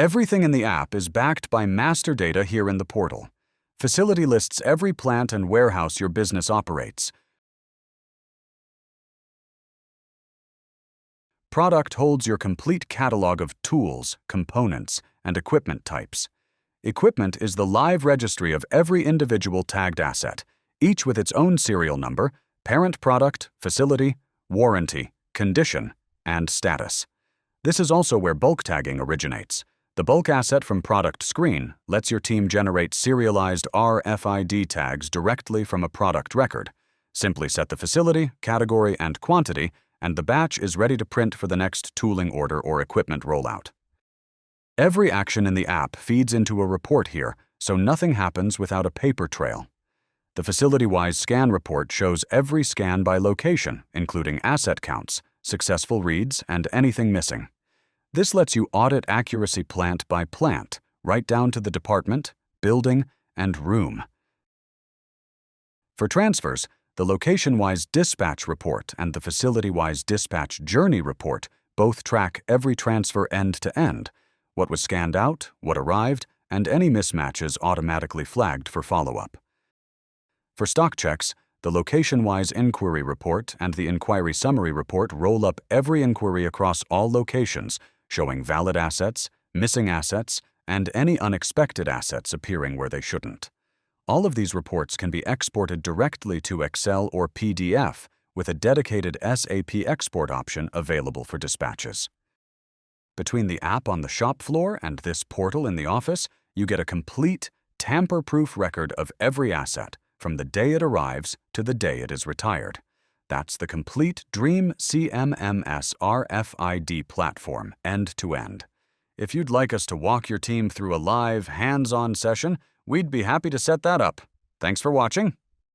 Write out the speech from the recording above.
Everything in the app is backed by master data here in the portal. Facility lists every plant and warehouse your business operates. Product holds your complete catalog of tools, components, and equipment types. Equipment is the live registry of every individual tagged asset, each with its own serial number, parent product, facility, warranty, condition, and status. This is also where bulk tagging originates. The bulk asset from product screen lets your team generate serialized RFID tags directly from a product record. Simply set the facility, category, and quantity, and the batch is ready to print for the next tooling order or equipment rollout. Every action in the app feeds into a report here, so nothing happens without a paper trail. The facility-wise scan report shows every scan by location, including asset counts, successful reads, and anything missing. This lets you audit accuracy plant by plant, right down to the department, building, and room. For transfers, the location-wise dispatch report and the facility-wise dispatch journey report both track every transfer end-to-end, what was scanned out, what arrived, and any mismatches automatically flagged for follow-up. For stock checks, the location-wise inquiry report and the inquiry summary report roll up every inquiry across all locations, showing valid assets, missing assets, and any unexpected assets appearing where they shouldn't. All of these reports can be exported directly to Excel or PDF with a dedicated SAP export option available for dispatches. Between the app on the shop floor and this portal in the office, you get a complete, tamper-proof record of every asset, from the day it arrives to the day it is retired. That's the complete DreamzCMMS RFID platform, end-to-end. If you'd like us to walk your team through a live, hands-on session, we'd be happy to set that up. Thanks for watching.